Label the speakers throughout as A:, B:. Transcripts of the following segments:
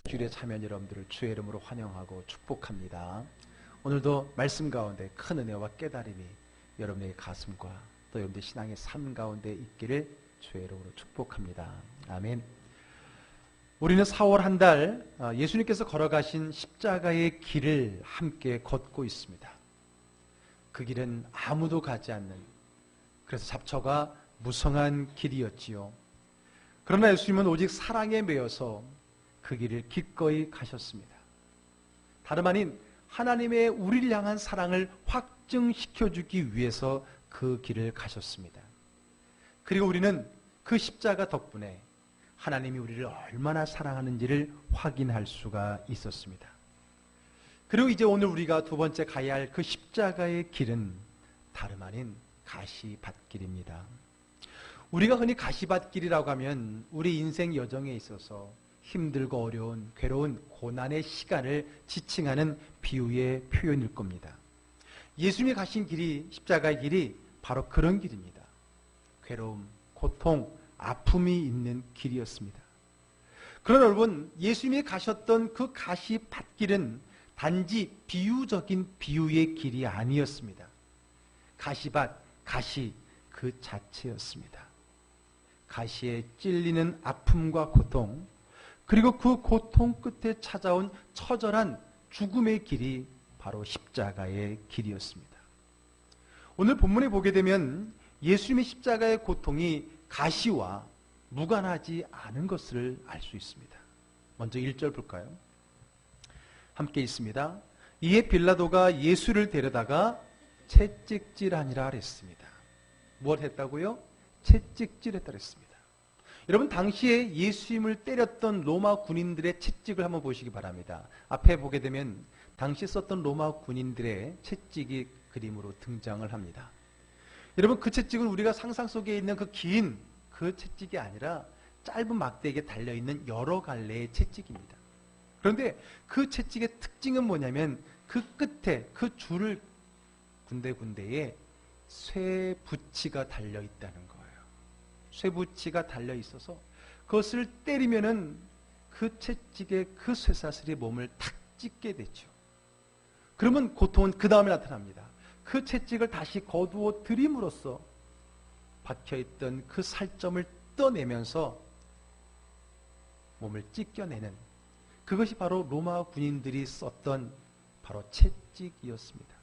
A: 주일에 참여한 여러분들을 주의 이름으로 환영하고 축복합니다. 오늘도 말씀 가운데 큰 은혜와 깨달음이 여러분의 가슴과 또 여러분의 신앙의 삶 가운데 있기를 주의 이름으로 축복합니다. 아멘. 우리는 4월 한 달 예수님께서 걸어가신 십자가의 길을 함께 걷고 있습니다. 그 길은 아무도 가지 않는, 그래서 잡초가 무성한 길이었지요. 그러나 예수님은 오직 사랑에 매여서 그 길을 기꺼이 가셨습니다. 다름 아닌 하나님의 우리를 향한 사랑을 확증시켜주기 위해서 그 길을 가셨습니다. 그리고 우리는 그 십자가 덕분에 하나님이 우리를 얼마나 사랑하는지를 확인할 수가 있었습니다. 그리고 이제 오늘 우리가 두 번째 가야 할 그 십자가의 길은 다름 아닌 가시밭길입니다. 우리가 흔히 가시밭길이라고 하면 우리 인생 여정에 있어서 힘들고 어려운, 괴로운, 고난의 시간을 지칭하는 비유의 표현일 겁니다. 예수님이 가신 길이, 십자가의 길이 바로 그런 길입니다. 괴로움, 고통, 아픔이 있는 길이었습니다. 그러나 여러분, 예수님이 가셨던 그 가시밭길은 단지 비유적인 비유의 길이 아니었습니다. 가시밭, 가시 그 자체였습니다. 가시에 찔리는 아픔과 고통, 그리고 그 고통 끝에 찾아온 처절한 죽음의 길이 바로 십자가의 길이었습니다. 오늘 본문에 보게 되면 예수님의 십자가의 고통이 가시와 무관하지 않은 것을 알 수 있습니다. 먼저 1절 볼까요? 함께 있습니다. 이에 빌라도가 예수를 데려다가 채찍질하니라 그랬습니다. 무엇 했다고요? 채찍질했다 그랬습니다. 여러분, 당시에 예수님을 때렸던 로마 군인들의 채찍을 한번 보시기 바랍니다. 앞에 보게 되면 당시 썼던 로마 군인들의 채찍이 그림으로 등장을 합니다. 여러분, 그 채찍은 우리가 상상 속에 있는 그 긴 그 채찍이 아니라 짧은 막대기에 달려있는 여러 갈래의 채찍입니다. 그런데 그 채찍의 특징은 뭐냐면 그 끝에 그 줄을 군데군데에 쇠붙이가 달려있다는 거예요. 쇠붙이가 달려있어서 그것을 때리면은 그 채찍의 그 쇠사슬이 몸을 탁 찢게 되죠. 그러면 고통은 그 다음에 나타납니다. 그 채찍을 다시 거두어 들임으로써 박혀있던 그 살점을 떠내면서 몸을 찢겨내는, 그것이 바로 로마 군인들이 썼던 바로 채찍이었습니다.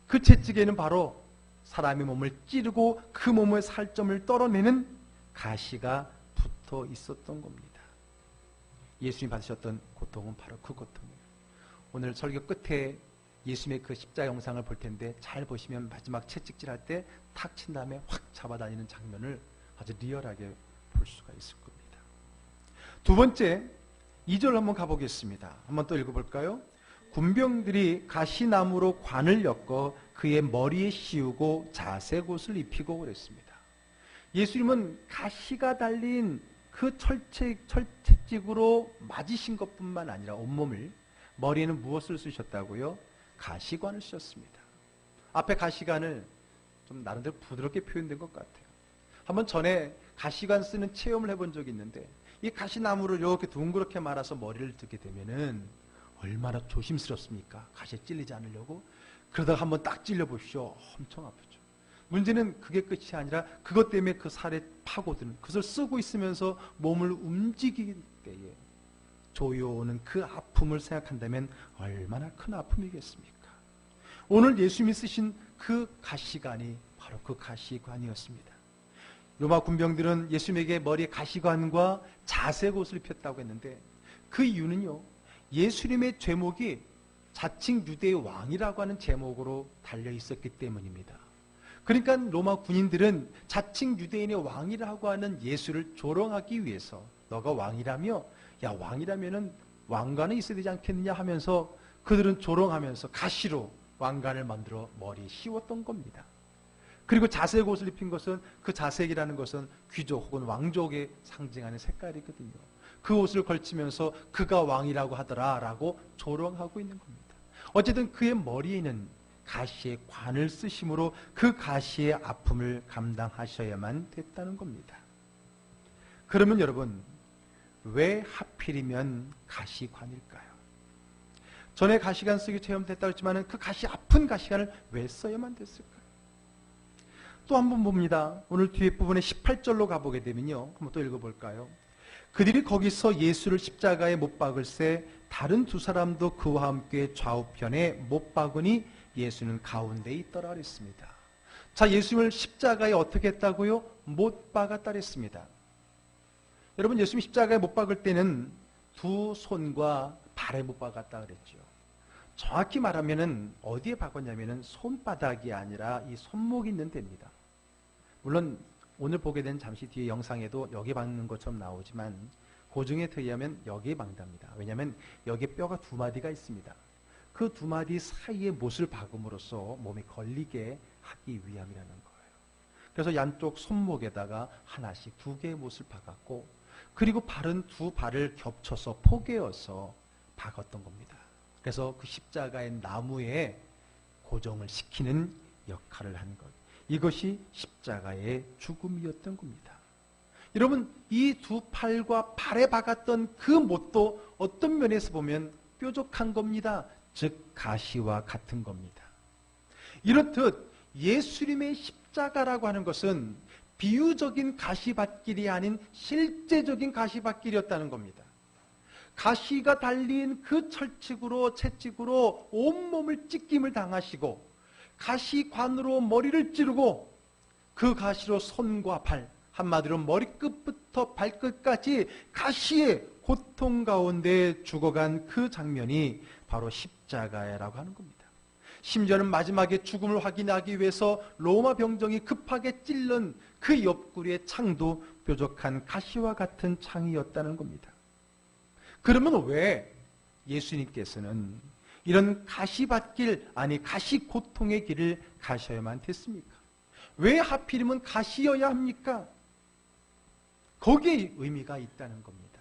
A: 그 채찍에는 바로 사람의 몸을 찌르고 그 몸의 살점을 떨어내는 가시가 붙어 있었던 겁니다. 예수님이 받으셨던 고통은 바로 그 고통이에요. 오늘 설교 끝에 예수님의 그 십자가 영상을 볼 텐데 잘 보시면 마지막 채찍질할 때 탁 친 다음에 확 잡아다니는 장면을 아주 리얼하게 볼 수가 있을 겁니다. 두 번째, 2절 한번 가보겠습니다. 한번 또 읽어볼까요? 군병들이 가시나무로 관을 엮어 그의 머리에 씌우고 자색옷을 입히고 그랬습니다. 예수님은 가시가 달린 그 철채찍으로 맞으신 것뿐만 아니라 온몸을, 머리에는 무엇을 쓰셨다고요? 가시관을 쓰셨습니다. 앞에 가시관을 좀 나름대로 부드럽게 표현된 것 같아요. 한번 전에 가시관 쓰는 체험을 해본 적이 있는데, 이 가시나무를 이렇게 둥그렇게 말아서 머리를 듣게 되면은 얼마나 조심스럽습니까? 가시에 찔리지 않으려고. 그러다가 한번 딱 찔려보십시오. 엄청 아프죠. 문제는 그게 끝이 아니라 그것 때문에 그 살에 파고드는, 그것을 쓰고 있으면서 몸을 움직이기 때에 조여오는 그 아픔을 생각한다면 얼마나 큰 아픔이겠습니까? 오늘 예수님이 쓰신 그 가시관이 바로 그 가시관이었습니다. 로마 군병들은 예수님에게 머리에 가시관과 자색옷을 입혔다고 했는데 그 이유는요, 예수님의 제목이 자칭 유대의 왕이라고 하는 제목으로 달려있었기 때문입니다. 그러니까 로마 군인들은 자칭 유대인의 왕이라고 하는 예수를 조롱하기 위해서, 너가 왕이라며? 야, 왕이라면은 왕관이 있어야 되지 않겠느냐 하면서 그들은 조롱하면서 가시로 왕관을 만들어 머리에 씌웠던 겁니다. 그리고 자색 옷을 입힌 것은, 그 자색이라는 것은 귀족 혹은 왕족에 상징하는 색깔이거든요. 그 옷을 걸치면서 그가 왕이라고 하더라라고 조롱하고 있는 겁니다. 어쨌든 그의 머리에는 가시의 관을 쓰심으로 그 가시의 아픔을 감당하셔야만 됐다는 겁니다. 그러면 여러분, 왜 하필이면 가시관일까요? 전에 가시관 쓰기 체험됐다고 했지만 그 아픈 가시관을 왜 써야만 됐을까요? 또 한 번 봅니다. 오늘 뒤에 부분에 18절로 가보게 되면요. 한번 또 읽어볼까요? 그들이 거기서 예수를 십자가에 못 박을새 다른 두 사람도 그와 함께 좌우편에 못 박으니 예수는 가운데에 있더라 그랬습니다. 자, 예수님을 십자가에 어떻게 했다고요? 못 박았다 그랬습니다. 여러분, 예수님 십자가에 못 박을 때는 두 손과 발에 못 박았다 그랬죠. 정확히 말하면은 어디에 박았냐면은 손바닥이 아니라 이 손목이 있는 데입니다. 물론 오늘 보게 된 잠시 뒤에 영상에도 여기 박는 것처럼 나오지만 고증에 의하면 여기에 박답니다. 왜냐하면 여기에 뼈가 두 마디가 있습니다. 그 두 마디 사이에 못을 박음으로써 몸에 걸리게 하기 위함이라는 거예요. 그래서 양쪽 손목에다가 하나씩 두 개의 못을 박았고, 그리고 발은 두 발을 겹쳐서 포개어서 박았던 겁니다. 그래서 그 십자가의 나무에 고정을 시키는 역할을 한 것. 이것이 십자가의 죽음이었던 겁니다. 여러분, 이 두 팔과 발에 박았던 그 못도 어떤 면에서 보면 뾰족한 겁니다. 즉 가시와 같은 겁니다. 이렇듯 예수님의 십자가라고 하는 것은 비유적인 가시밭길이 아닌 실제적인 가시밭길이었다는 겁니다. 가시가 달린 그 철칙으로 채찍으로 온몸을 찢김을 당하시고 가시관으로 머리를 찌르고 그 가시로 손과 발, 한마디로 머리끝부터 발끝까지 가시의 고통 가운데 죽어간 그 장면이 바로 십자가라고 하는 겁니다. 심지어는 마지막에 죽음을 확인하기 위해서 로마 병정이 급하게 찔른 그 옆구리의 창도 뾰족한 가시와 같은 창이었다는 겁니다. 그러면 왜 예수님께서는 이런 가시밭길, 아니 가시고통의 길을 가셔야만 됐습니까? 왜 하필이면 가시여야 합니까? 거기에 의미가 있다는 겁니다.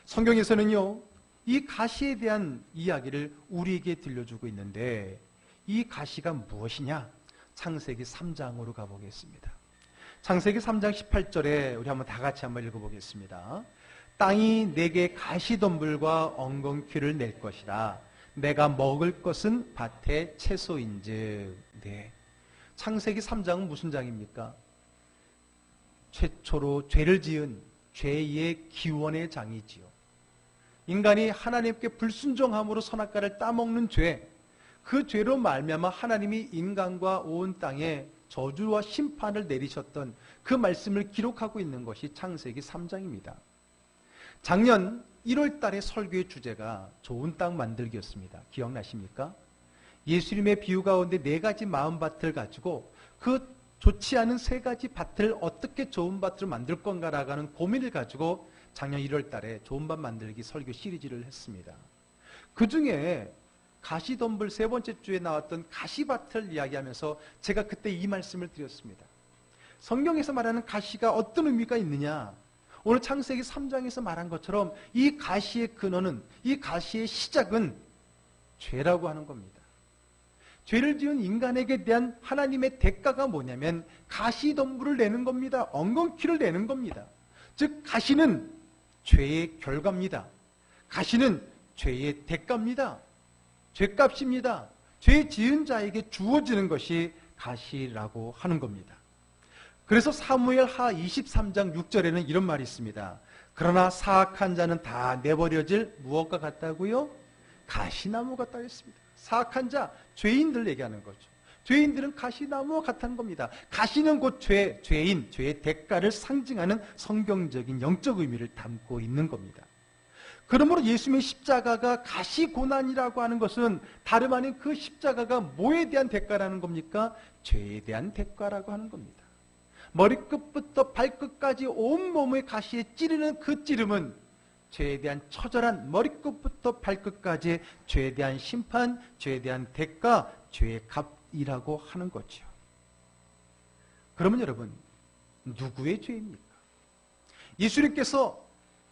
A: 성경에서는요, 이 가시에 대한 이야기를 우리에게 들려주고 있는데 이 가시가 무엇이냐? 창세기 3장으로 가보겠습니다. 창세기 3장 18절에 우리 한번 다 같이 한번 읽어보겠습니다. 땅이 내게 가시덤불과 엉겅퀴를 낼 것이라. 내가 먹을 것은 밭의 채소인즉. 네. 창세기 3장은 무슨 장입니까? 최초로 죄를 지은 죄의 기원의 장이지요. 인간이 하나님께 불순종함으로 선악과를 따먹는 죄, 그 죄로 말미암아 하나님이 인간과 온 땅에 저주와 심판을 내리셨던 그 말씀을 기록하고 있는 것이 창세기 3장입니다. 작년 1월 달에 설교의 주제가 좋은 땅 만들기였습니다. 기억나십니까? 예수님의 비유 가운데 4가지 마음밭을 가지고 그 좋지 않은 3가지 밭을 어떻게 좋은 밭으로 만들 건가라고 하는 고민을 가지고 작년 1월 달에 좋은 밭 만들기 설교 시리즈를 했습니다. 그 중에 가시덤불 3번째 주에 나왔던 가시밭을 이야기하면서 제가 그때 이 말씀을 드렸습니다. 성경에서 말하는 가시가 어떤 의미가 있느냐? 오늘 창세기 3장에서 말한 것처럼 이 가시의 근원은, 이 가시의 시작은 죄라고 하는 겁니다. 죄를 지은 인간에게 대한 하나님의 대가가 뭐냐면 가시덤불을 내는 겁니다. 엉겅퀴를 내는 겁니다. 즉 가시는 죄의 결과입니다. 가시는 죄의 대가입니다. 죄값입니다. 죄 지은 자에게 주어지는 것이 가시라고 하는 겁니다. 그래서 사무엘하 23장 6절에는 이런 말이 있습니다. 그러나 사악한 자는 다 내버려질 무엇과 같다고요? 가시나무 같다고 했습니다. 사악한 자, 죄인들 얘기하는 거죠. 죄인들은 가시나무와 같은 겁니다. 가시는 곧 죄인, 죄의 대가를 상징하는 성경적인 영적 의미를 담고 있는 겁니다. 그러므로 예수님의 십자가가 가시고난이라고 하는 것은 다름 아닌 그 십자가가 뭐에 대한 대가라는 겁니까? 죄에 대한 대가라고 하는 겁니다. 머리끝부터 발끝까지 온몸의 가시에 찌르는 그 찌름은 죄에 대한 처절한 머리끝부터 발끝까지 죄에 대한 심판, 죄에 대한 대가, 죄의 값이라고 하는 거죠. 그러면 여러분, 누구의 죄입니까? 예수님께서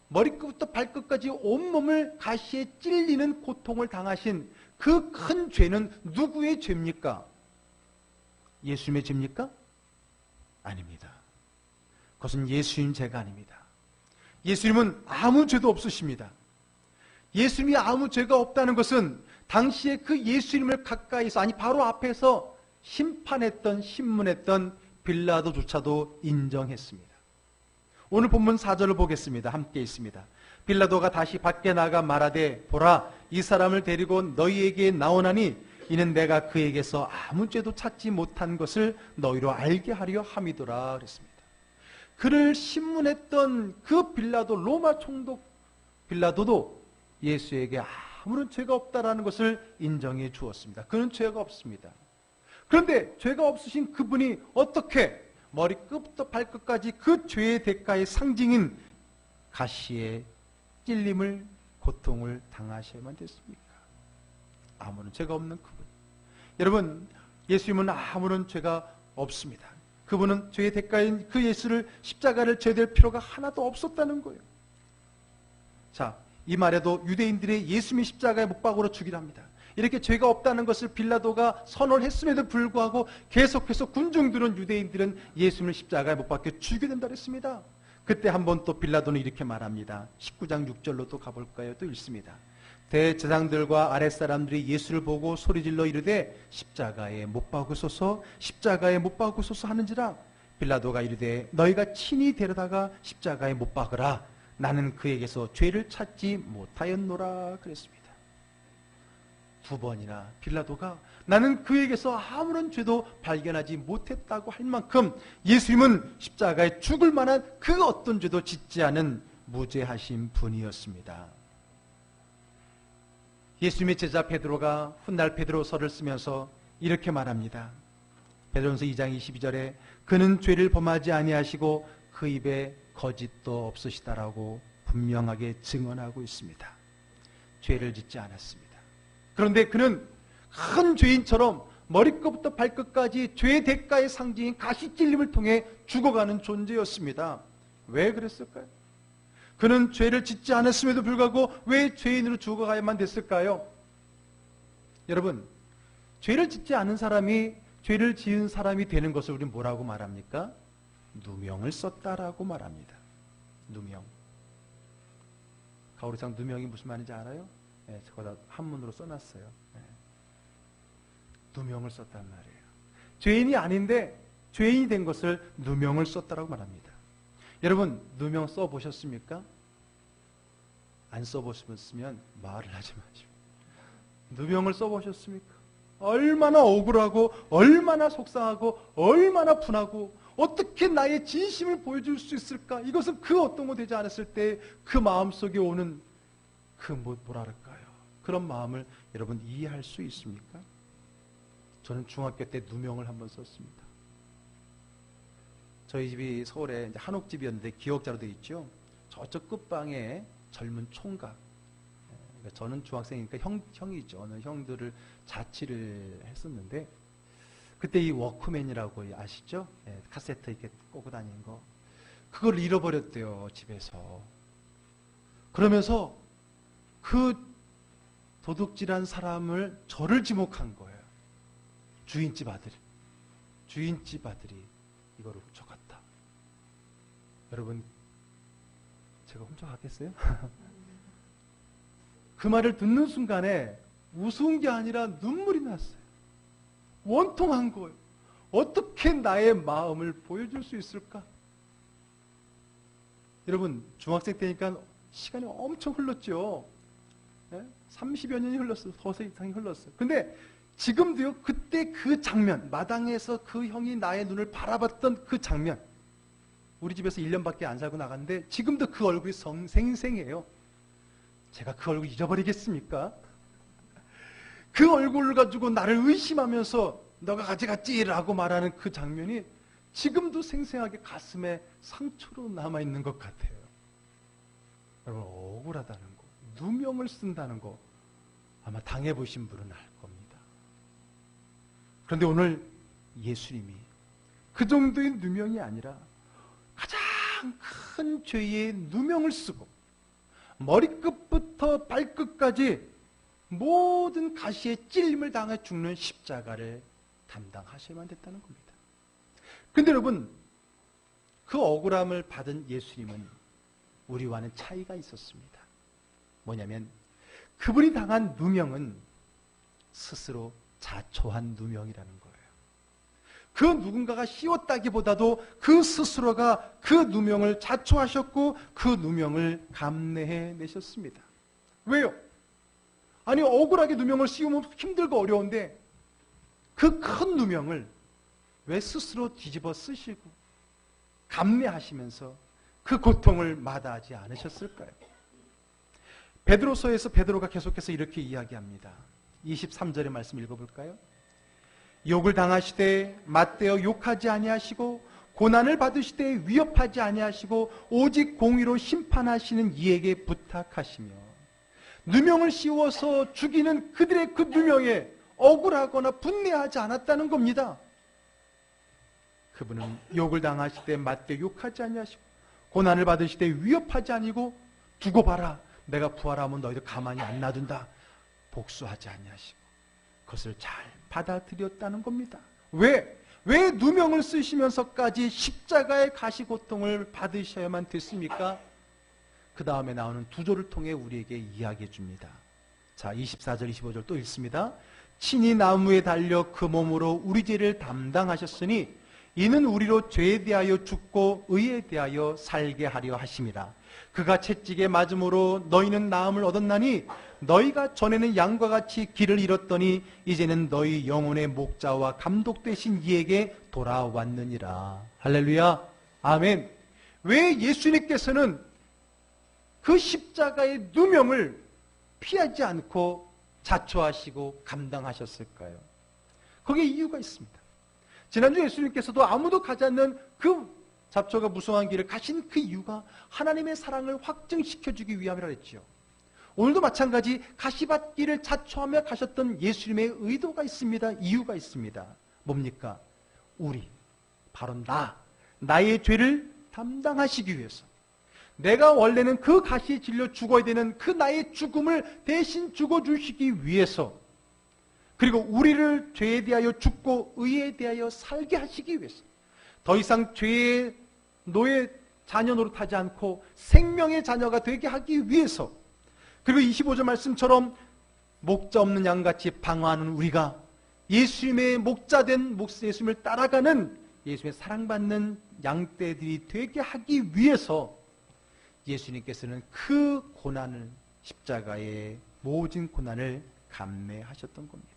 A: 머리끝부터 발끝까지 온몸을 가시에 찔리는 고통을 당하신 그 큰 죄는 누구의 죄입니까? 예수님의 죄입니까? 아닙니다. 그것은 예수님 죄가 아닙니다. 예수님은 아무 죄도 없으십니다. 예수님이 아무 죄가 없다는 것은 당시에 그 예수님을 가까이서, 아니 바로 앞에서 심판했던, 신문했던 빌라도조차도 인정했습니다. 오늘 본문 4절을 보겠습니다. 함께 있습니다. 빌라도가 다시 밖에 나가 말하되 보라, 이 사람을 데리고 너희에게 나오나니 이는 내가 그에게서 아무 죄도 찾지 못한 것을 너희로 알게 하려 함이더라 그랬습니다. 그를 신문했던 그 빌라도, 로마 총독 빌라도도 예수에게 아무런 죄가 없다라는 것을 인정해 주었습니다. 그는 죄가 없습니다. 그런데 죄가 없으신 그분이 어떻게 머리끝부터 발끝까지 그 죄의 대가의 상징인 가시의 찔림을, 고통을 당하셔야만 됐습니까? 아무런 죄가 없는 그분. 여러분, 예수님은 아무런 죄가 없습니다. 그분은 죄의 대가인 그 예수를, 십자가를 져야 될 필요가 하나도 없었다는 거예요. 자, 이 말에도 유대인들의 예수님이 십자가에 못 박으러 죽이라 합니다. 이렇게 죄가 없다는 것을 빌라도가 선언을 했음에도 불구하고 계속해서 군중들은, 유대인들은 예수님을 십자가에 못 박혀 죽여야 된다 그랬습니다. 그때 한번 또 빌라도는 이렇게 말합니다. 19장 6절로 또 가볼까요? 또 읽습니다. 대제사장들과 아랫사람들이 예수를 보고 소리질러 이르되 십자가에 못 박으소서, 십자가에 못 박으소서 하는지라. 빌라도가 이르되 너희가 친히 데려다가 십자가에 못 박으라. 나는 그에게서 죄를 찾지 못하였노라 그랬습니다. 두 번이나 빌라도가 나는 그에게서 아무런 죄도 발견하지 못했다고 할 만큼 예수님은 십자가에 죽을 만한 그 어떤 죄도 짓지 않은 무죄하신 분이었습니다. 예수님의 제자 베드로가 훗날 베드로서를 쓰면서 이렇게 말합니다. 베드로전서 2장 22절에 그는 죄를 범하지 아니하시고 그 입에 거짓도 없으시다라고 분명하게 증언하고 있습니다. 죄를 짓지 않았습니다. 그런데 그는 큰 죄인처럼 머리끝부터 발끝까지 죄의 대가의 상징인 가시찔림을 통해 죽어가는 존재였습니다. 왜 그랬을까요? 그는 죄를 짓지 않았음에도 불구하고 왜 죄인으로 죽어가야만 됐을까요? 여러분, 죄를 짓지 않은 사람이 죄를 지은 사람이 되는 것을 우리는 뭐라고 말합니까? 누명을 썼다라고 말합니다. 누명. 가오리상 누명이 무슨 말인지 알아요? 네, 저거다 한문으로 써놨어요. 네. 누명을 썼단 말이에요. 죄인이 아닌데 죄인이 된 것을 누명을 썼다라고 말합니다. 여러분, 누명 써보셨습니까? 안 써보셨으면 말을 하지 마시고. 누명을 써보셨습니까? 얼마나 억울하고 얼마나 속상하고 얼마나 분하고 어떻게 나의 진심을 보여줄 수 있을까? 이것은 그 어떤 거 되지 않았을 때 그 마음속에 오는 그 뭐랄까요? 그런 마음을 여러분 이해할 수 있습니까? 저는 중학교 때 누명을 한번 썼습니다. 저희 집이 서울에 이제 한옥집이었는데 기억자로 되어 있죠. 저쪽 끝방에 젊은 총각. 그러니까 저는 중학생이니까 형이죠. 형들을 자취를 했었는데 그때 이 워크맨이라고 아시죠? 네, 카세트 이렇게 꽂고 다니는 거. 그걸 잃어버렸대요, 집에서. 그러면서 그 도둑질한 사람을 저를 지목한 거예요. 주인집 아들이 이거를 훔쳐갔다. 여러분, 제가 훔쳐갔겠어요? 그 말을 듣는 순간에 우스운 게 아니라 눈물이 났어요. 원통한 거예요. 어떻게 나의 마음을 보여줄 수 있을까? 여러분, 중학생 때니까 시간이 엄청 흘렀죠. 30여 년이 흘렀어요. 서서 이상이 흘렀어요. 근데 지금도요, 그때 그 장면, 마당에서 그 형이 나의 눈을 바라봤던 그 장면, 우리 집에서 1년밖에 안 살고 나갔는데 지금도 그 얼굴이 생생해요. 제가 그 얼굴 잊어버리겠습니까? 그 얼굴을 가지고 나를 의심하면서 너가 가져갔지라고 말하는 그 장면이 지금도 생생하게 가슴에 상처로 남아있는 것 같아요. 여러분, 억울하다는 거, 누명을 쓴다는 거 아마 당해보신 분은 알 겁니다. 그런데 오늘 예수님이 그 정도의 누명이 아니라 가장 큰 죄의 누명을 쓰고 머리끝부터 발끝까지 모든 가시에 찔림을 당해 죽는 십자가를 담당하셔야만 됐다는 겁니다. 근데 여러분, 그 억울함을 받은 예수님은 우리와는 차이가 있었습니다. 뭐냐면 그분이 당한 누명은 스스로 자초한 누명이라는 거예요. 그 누군가가 씌웠다기보다도 그 스스로가 그 누명을 자초하셨고 그 누명을 감내해 내셨습니다. 왜요? 아니 억울하게 누명을 씌우면 힘들고 어려운데 그 큰 누명을 왜 스스로 뒤집어 쓰시고 감내하시면서 그 고통을 마다하지 않으셨을까요? 베드로서에서 베드로가 계속해서 이렇게 이야기합니다. 23절의 말씀 읽어볼까요? 욕을 당하시되 맞대어 욕하지 아니하시고 고난을 받으시되 위협하지 아니하시고 오직 공의로 심판하시는 이에게 부탁하시며 누명을 씌워서 죽이는 그들의 그 누명에 억울하거나 분내하지 않았다는 겁니다. 그분은 욕을 당하시되 맞대어 욕하지 아니하시고 고난을 받으시되 위협하지 아니고 두고 봐라, 내가 부활하면 너희들 가만히 안 놔둔다, 복수하지 아니하시고 그것을 잘 받아들였다는 겁니다. 왜 누명을 쓰시면서까지 십자가의 가시고통을 받으셔야만 됐습니까? 그 다음에 나오는 두조를 통해 우리에게 이야기해 줍니다. 자, 24절 25절 또 읽습니다. 친히 나무에 달려 그 몸으로 우리 죄를 담당하셨으니 이는 우리로 죄에 대하여 죽고 의에 대하여 살게 하려 하심이라. 그가 채찍에 맞음으로 너희는 나음을 얻었나니 너희가 전에는 양과 같이 길을 잃었더니 이제는 너희 영혼의 목자와 감독 되신 이에게 돌아왔느니라. 할렐루야. 아멘. 왜 예수님께서는 그 십자가의 누명을 피하지 않고 자초하시고 감당하셨을까요? 거기에 이유가 있습니다. 지난주 예수님께서도 아무도 가지 않는 그 잡초가 무성한 길을 가신 그 이유가 하나님의 사랑을 확증시켜주기 위함이라 했지요. 오늘도 마찬가지 가시밭길을 자초하며 가셨던 예수님의 의도가 있습니다. 이유가 있습니다. 뭡니까? 우리, 바로 나의 죄를 담당하시기 위해서, 내가 원래는 그 가시에 질려 죽어야 되는 그 나의 죽음을 대신 죽어주시기 위해서, 그리고 우리를 죄에 대하여 죽고 의에 대하여 살게 하시기 위해서, 더 이상 죄의 노예 자녀 노릇하지 않고 생명의 자녀가 되게 하기 위해서, 그리고 25절 말씀처럼 목자 없는 양같이 방황하는 우리가 예수님의 목자된 예수님을 따라가는 예수님의 사랑받는 양떼들이 되게 하기 위해서 예수님께서는 그 고난을, 십자가의 모진 고난을 감내하셨던 겁니다.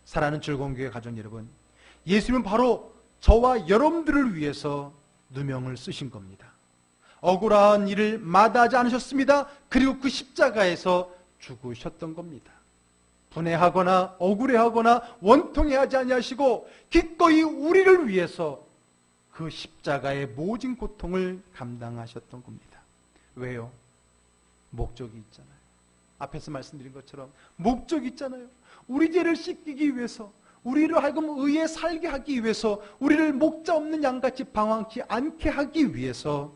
A: 사랑하는 즐거운 교회 가족 여러분, 예수님은 바로 저와 여러분들을 위해서 누명을 쓰신 겁니다. 억울한 일을 마다하지 않으셨습니다. 그리고 그 십자가에서 죽으셨던 겁니다. 분해하거나 억울해하거나 원통해하지 아니하시고 기꺼이 우리를 위해서 그 십자가의 모진 고통을 감당하셨던 겁니다. 왜요? 목적이 있잖아요. 앞에서 말씀드린 것처럼 목적이 있잖아요. 우리 죄를 씻기기 위해서, 우리를 하여금 의에 살게 하기 위해서, 우리를 목자 없는 양같이 방황치 않게 하기 위해서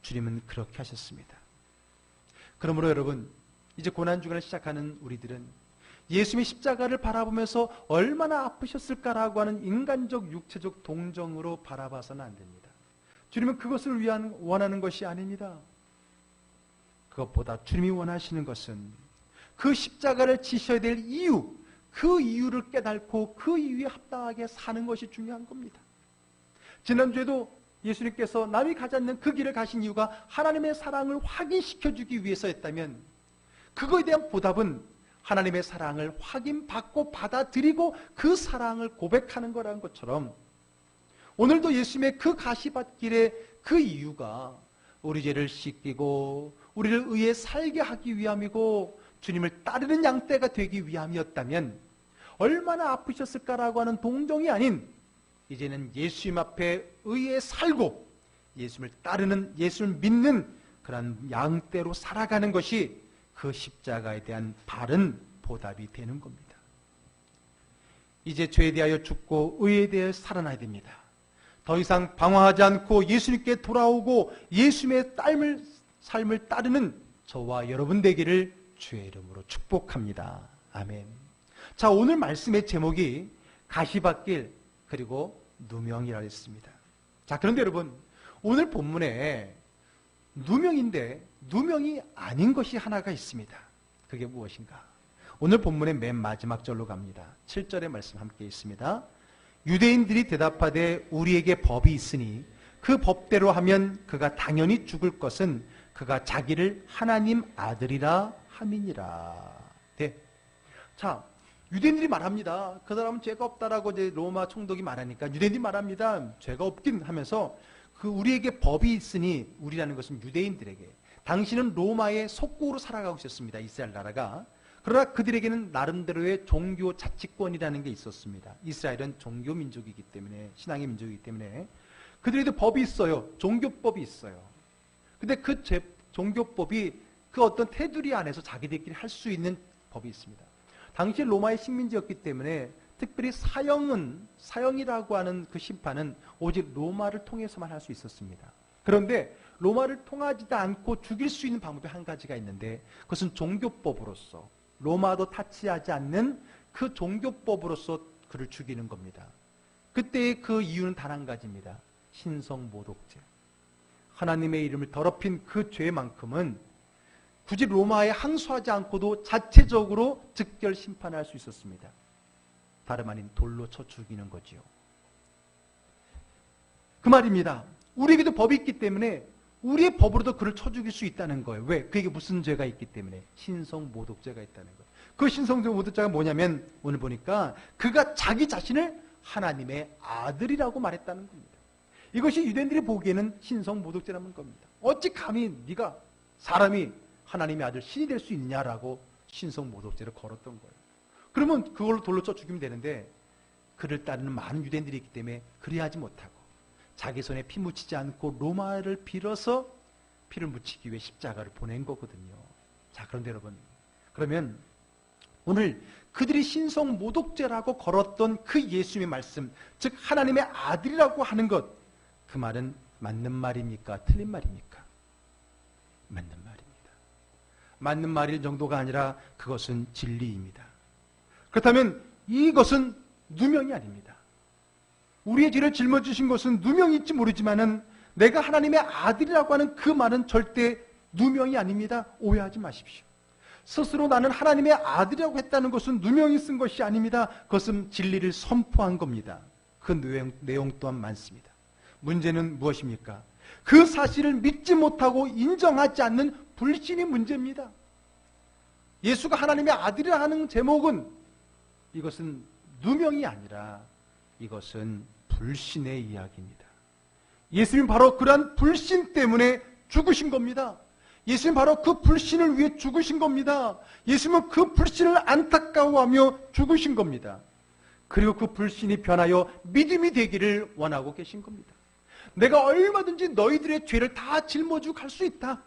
A: 주님은 그렇게 하셨습니다. 그러므로 여러분, 이제 고난주간을 시작하는 우리들은 예수님의 십자가를 바라보면서 얼마나 아프셨을까라고 하는 인간적 육체적 동정으로 바라봐서는 안 됩니다. 주님은 그것을 원하는 것이 아닙니다. 그것보다 주님이 원하시는 것은 그 십자가를 지셔야 될 이유, 그 이유를 깨닫고 그 이유에 합당하게 사는 것이 중요한 겁니다. 지난주에도 예수님께서 남이 가지 않는 그 길을 가신 이유가 하나님의 사랑을 확인시켜주기 위해서였다면, 그거에 대한 보답은 하나님의 사랑을 확인받고 받아들이고 그 사랑을 고백하는 거라는 것처럼, 오늘도 예수님의 그 가시밭길의 그 이유가 우리 죄를 씻기고 우리를 의에 살게 하기 위함이고 주님을 따르는 양떼가 되기 위함이었다면 얼마나 아프셨을까라고 하는 동정이 아닌, 이제는 예수님 앞에 의에 살고 예수님을 따르는, 예수를 믿는 그런 양떼로 살아가는 것이 그 십자가에 대한 바른 보답이 되는 겁니다. 이제 죄에 대하여 죽고 의에 대하여 살아나야 됩니다. 더 이상 방황하지 않고 예수님께 돌아오고 예수님의 삶을 따르는 저와 여러분 되기를 주의 이름으로 축복합니다. 아멘. 자, 오늘 말씀의 제목이 가시밭길 그리고 누명이라 했습니다. 자, 그런데 여러분, 오늘 본문에 누명인데 누명이 아닌 것이 하나가 있습니다. 그게 무엇인가? 오늘 본문의 맨 마지막 절로 갑니다. 7절의 말씀 함께 있습니다. 유대인들이 대답하되 우리에게 법이 있으니 그 법대로 하면 그가 당연히 죽을 것은 그가 자기를 하나님 아들이라 함이니라. 네. 자, 유대인들이 말합니다. 그 사람은 죄가 없다라고 이제 로마 총독이 말하니까 유대인들이 말합니다. 죄가 없긴 하면서 그 우리에게 법이 있으니, 우리라는 것은 유대인들에게, 당신은 로마의 속국으로 살아가고 있었습니다. 이스라엘 나라가. 그러나 그들에게는 나름대로의 종교 자치권이라는 게 있었습니다. 이스라엘은 종교 민족이기 때문에, 신앙의 민족이기 때문에 그들에도 법이 있어요. 종교법이 있어요. 근데 그 종교법이 그 어떤 테두리 안에서 자기들끼리 할 수 있는 법이 있습니다. 당시 로마의 식민지였기 때문에 특별히 사형이라고 하는 그 심판은 오직 로마를 통해서만 할 수 있었습니다. 그런데 로마를 통하지도 않고 죽일 수 있는 방법이 한 가지가 있는데, 그것은 종교법으로서, 로마도 타치하지 않는 그 종교법으로서 그를 죽이는 겁니다. 그때의 그 이유는 단 한 가지입니다. 신성모독죄. 하나님의 이름을 더럽힌 그 죄만큼은 굳이 로마에 항소하지 않고도 자체적으로 즉결 심판할 수 있었습니다. 다름 아닌 돌로 쳐 죽이는 거지요. 그 말입니다. 우리에게도 법이 있기 때문에 우리의 법으로도 그를 쳐 죽일 수 있다는 거예요. 왜? 그에게 무슨 죄가 있기 때문에? 신성모독죄가 있다는 거예요. 그 신성모독죄가 뭐냐면 오늘 보니까 그가 자기 자신을 하나님의 아들이라고 말했다는 겁니다. 이것이 유대인들이 보기에는 신성모독죄라는 겁니다. 어찌 감히 네가 사람이 하나님의 아들 신이 될 수 있냐라고 신성모독죄를 걸었던 거예요. 그러면 그걸로 돌로 쳐 죽이면 되는데, 그를 따르는 많은 유대인들이 있기 때문에 그리하지 못하고 자기 손에 피 묻히지 않고 로마를 빌어서 피를 묻히기 위해 십자가를 보낸 거거든요. 자, 그런데 여러분, 그러면 오늘 그들이 신성모독죄라고 걸었던 그 예수님의 말씀, 즉 하나님의 아들이라고 하는 것, 그 말은 맞는 말입니까? 틀린 말입니까? 맞는 말입니다. 맞는 말일 정도가 아니라 그것은 진리입니다. 그렇다면 이것은 누명이 아닙니다. 우리의 죄를 짊어지신 것은 누명일지 모르지만은 내가 하나님의 아들이라고 하는 그 말은 절대 누명이 아닙니다. 오해하지 마십시오. 스스로 나는 하나님의 아들이라고 했다는 것은 누명이 쓴 것이 아닙니다. 그것은 진리를 선포한 겁니다. 그 내용 또한 많습니다. 문제는 무엇입니까? 그 사실을 믿지 못하고 인정하지 않는 불신이 문제입니다. 예수가 하나님의 아들이라 하는 제목은, 이것은 누명이 아니라 이것은 불신의 이야기입니다. 예수님 바로 그러한 불신 때문에 죽으신 겁니다. 예수님 바로 그 불신을 위해 죽으신 겁니다. 예수님은 그 불신을 안타까워하며 죽으신 겁니다. 그리고 그 불신이 변하여 믿음이 되기를 원하고 계신 겁니다. 내가 얼마든지 너희들의 죄를 다 짊어지고 갈 수 있다.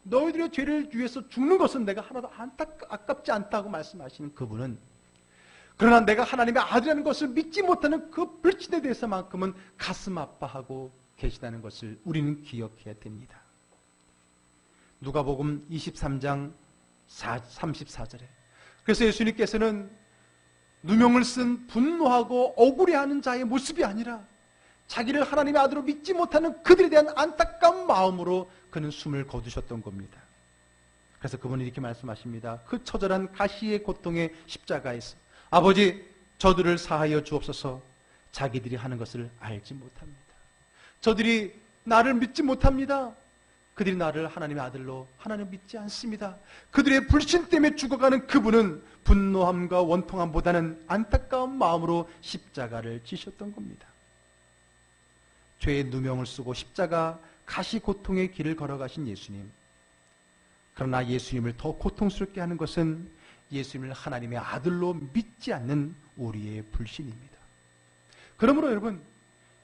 A: 너희들의 죄를 위해서 죽는 것은 내가 하나도 아깝지 않다고 말씀하시는 그분은, 그러나 내가 하나님의 아들이라는 것을 믿지 못하는 그 불신에 대해서만큼은 가슴 아파하고 계시다는 것을 우리는 기억해야 됩니다. 누가복음 23장 34절에 그래서 예수님께서는 누명을 쓴 분노하고 억울해하는 자의 모습이 아니라 자기를 하나님의 아들로 믿지 못하는 그들에 대한 안타까운 마음으로 그는 숨을 거두셨던 겁니다. 그래서 그분은 이렇게 말씀하십니다. 그 처절한 가시의 고통의 십자가에서 아버지, 저들을 사하여 주옵소서. 자기들이 하는 것을 알지 못합니다. 저들이 나를 믿지 못합니다. 그들이 나를 하나님의 아들로 하나님 믿지 않습니다. 그들의 불신 때문에 죽어가는 그분은 분노함과 원통함보다는 안타까운 마음으로 십자가를 지셨던 겁니다. 죄의 누명을 쓰고 십자가 가시 고통의 길을 걸어가신 예수님. 그러나 예수님을 더 고통스럽게 하는 것은 예수님을 하나님의 아들로 믿지 않는 우리의 불신입니다. 그러므로 여러분,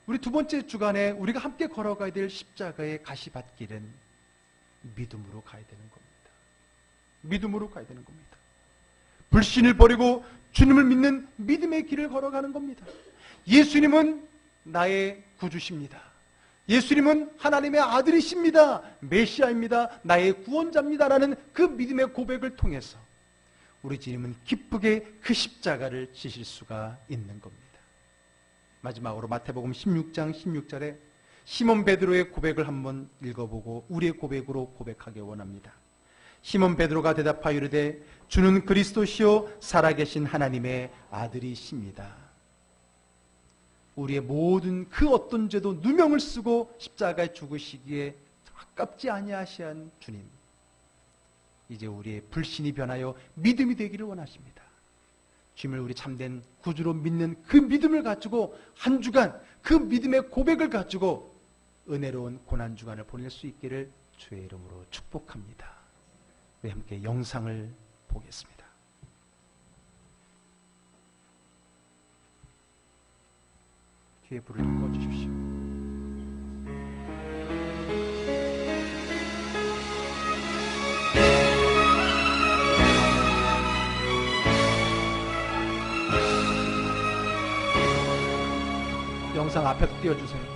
A: 우리 두 번째 주간에 우리가 함께 걸어가야 될 십자가의 가시밭길은 믿음으로 가야 되는 겁니다. 믿음으로 가야 되는 겁니다. 불신을 버리고 주님을 믿는 믿음의 길을 걸어가는 겁니다. 예수님은 나의 구주십니다. 예수님은 하나님의 아들이십니다. 메시아입니다. 나의 구원자입니다라는 그 믿음의 고백을 통해서 우리 주님은 기쁘게 그 십자가를 지실 수가 있는 겁니다. 마지막으로 마태복음 16장 16절에 시몬 베드로의 고백을 한번 읽어보고 우리의 고백으로 고백하기 원합니다. 시몬 베드로가 대답하여 이르되 주는 그리스도시요 살아계신 하나님의 아들이십니다. 우리의 모든 그 어떤 죄도 누명을 쓰고 십자가에 죽으시기에 아깝지 아니하시한 주님, 이제 우리의 불신이 변하여 믿음이 되기를 원하십니다. 주님을 우리 참된 구주로 믿는 그 믿음을 가지고 한 주간 그 믿음의 고백을 가지고 은혜로운 고난주간을 보낼 수 있기를 주의 이름으로 축복합니다. 우리 함께 영상을 보겠습니다. 뒤에 불을 좀 꺼주십시오. 영상 앞에서 띄워주세요.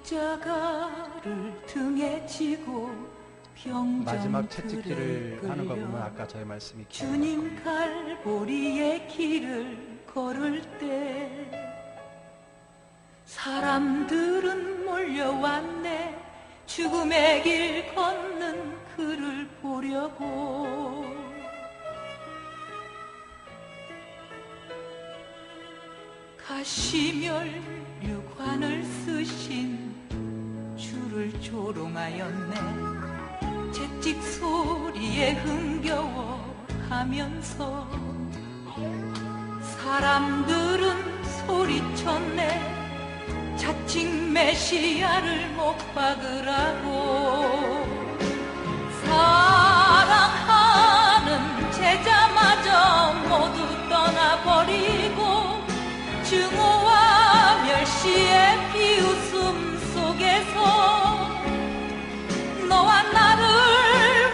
B: 십자가를 등에 지고
A: 마지막 채찍질을 하는 거 보면 아까 저의 말씀이
B: 주님 갈보리의 길을 걸을 때 사람들은 몰려왔네. 죽음의 길 걷는 그를 보려고. 가시면류관을 쓰신 주를 조롱하였네. 채찍 소리에 흥겨워하면서 사람들은 소리쳤네. 자칭 메시아를 못 박으라고. 사랑하는 제자마저 모두 떠나버리고 증오와 멸시의 비웃음 속에서 너와 나를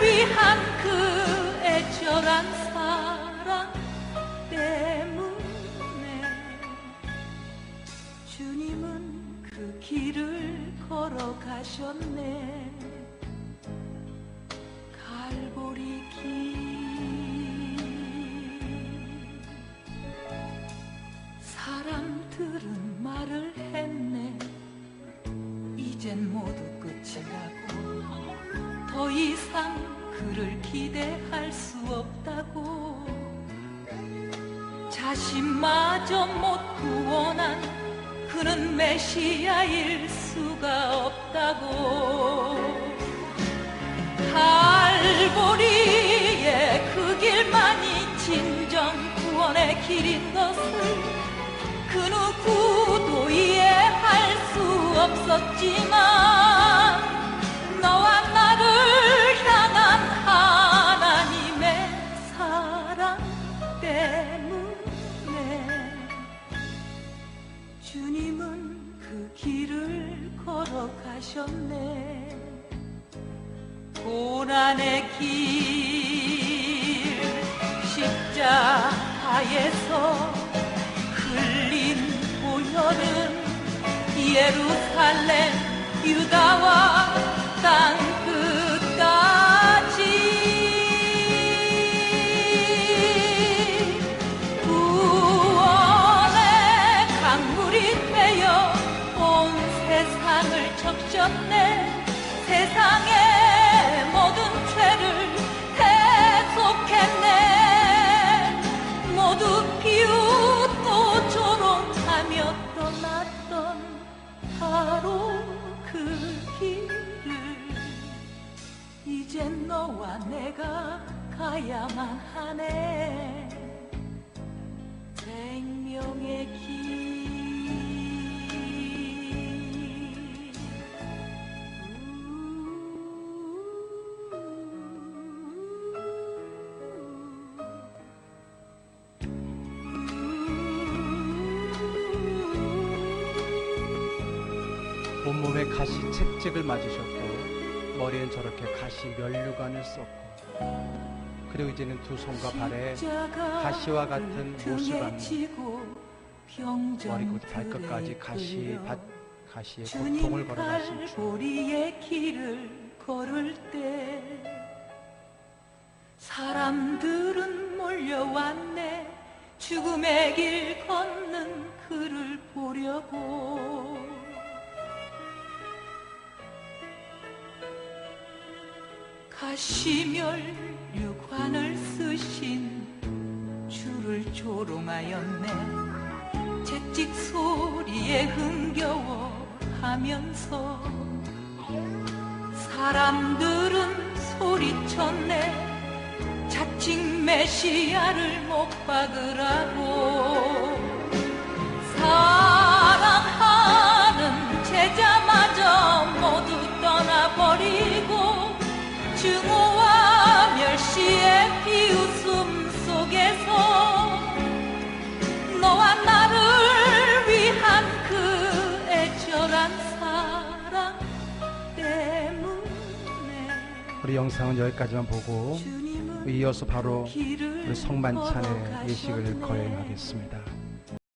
B: 위한 그 애절한 사랑 때문에 주님은 그 길을 걸어가셨네. 갈보리 길. 사람들은 말을 했네. 이젠 모두 끝이라고. 더 이상 그를 기대할 수 없다고. 자신마저 못 구원한 그는 메시아일 수가 없다고. 갈보리의 그 길만이 진정 구원의 길인 것을 그 누구도 이해할 수 없었지만 너와 나를 향한 하나님의 사랑 때문에 주님은 그 길을 걸어가셨네. 고난의 길 십자가에서 흘린 보혈은 예루살렘 유다와 땅 끝까지 구원의 강물이 되어 온 세상을 적셨네. 세상의 모든 죄를 대속했네. 모두 비웃고 조롱하며 떠났던 바로 그 길을 이젠 너와 내가 가야만 하네. 생명의 길.
A: 온몸에 가시 채찍을 맞으셨고 머리엔 저렇게 가시 면류관을 썼고 그리고 이제는 두 손과 발에 가시와 같은 못을 받는 머리부터 발끝까지 가시의 고통을 걸어가신 주.
B: 걸을 때 사람들은 몰려왔네. 죽음의 길 걷는 그를 보려고. 가시면류관을 쓰신 주를 조롱하였네. 채찍 소리에 흥겨워하면서 사람들은 소리쳤네. 자칭 메시아를 못 박으라고. 사랑하는 제자마저 모두 떠나버리고 증오와 멸시의 비웃음 속에서 너와 나를 위한 그 애절한 사랑 때문에.
A: 우리 영상은 여기까지만 보고 이어서 바로 우리 성만찬의 예식을 거행하겠습니다.